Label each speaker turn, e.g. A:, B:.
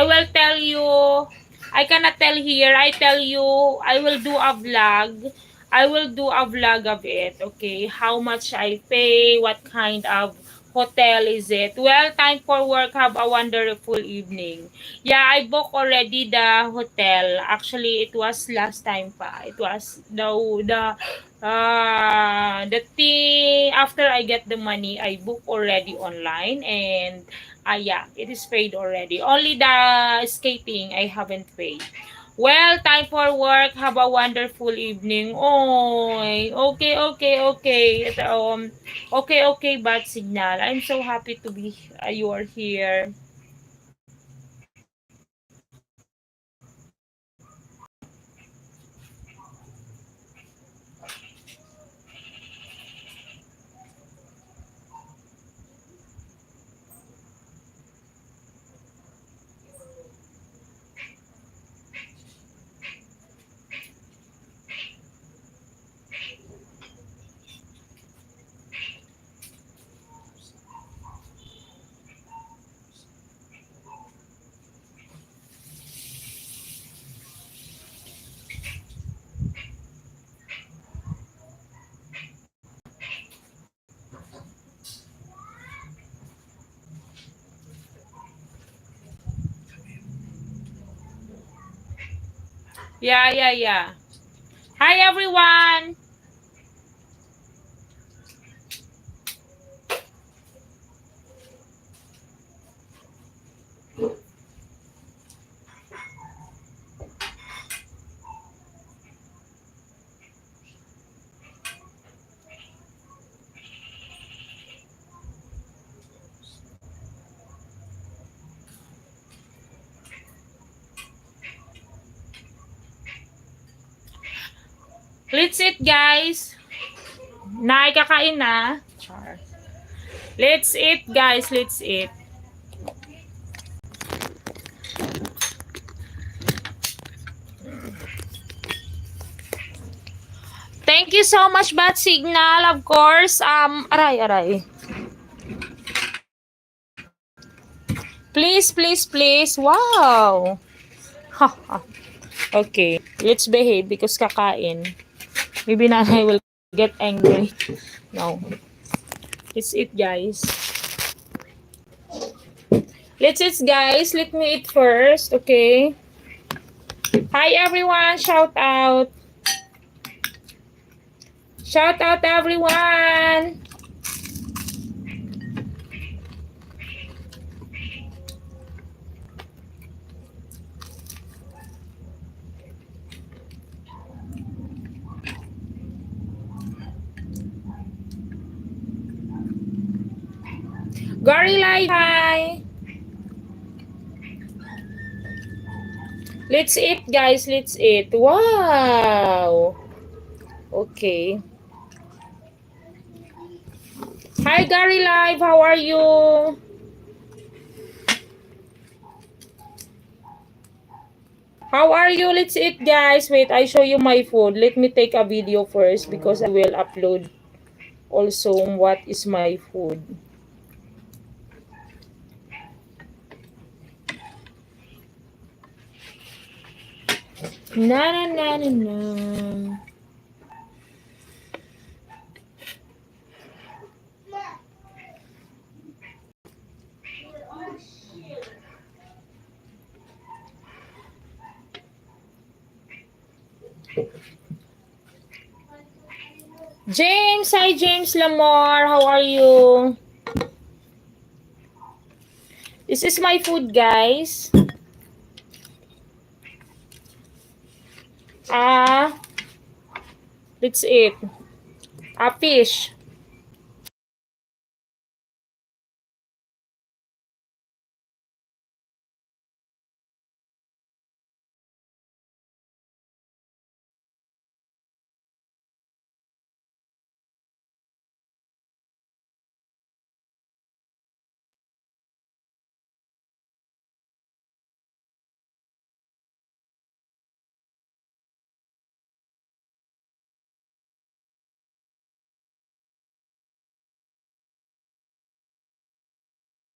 A: I will tell you, I cannot tell here, I tell you, I will do a vlog. I will do a vlog of it, okay? How much I pay, what kind of hotel is it? Well, time for work, have a wonderful evening. Yeah, I booked already the hotel. Actually, it was last time pa. It was the thing after I get the money, I book already online and yeah, it is paid already. Only the skating I haven't paid. Well, time for work. Have a wonderful evening. Oh, okay, okay, okay. Okay, okay, bad signal. I'm so happy to be you are here. Yeah, yeah, yeah. Hi, everyone. Let's eat, guys. Kakain na. Char. Let's eat, guys. Let's eat. Thank you so much, Bad Signal. Of course, aray. Please, please, please. Wow. Okay, let's behave because kakain. Maybe nanay will get angry. No. Let's eat, guys. Let's eat, guys. Let me eat first, okay? Hi, everyone. Shout out. Shout out, everyone. Gary Live, hi. Let's eat, guys. Let's eat. Wow. Okay. Hi, Gary Live. How are you? How are you? Let's eat, guys. Wait, I show you my food. Let me take a video first because I will upload also what is my food. Na. James, hi James Lamar. How are you? This is my food, guys. Ah, let's eat. A fish.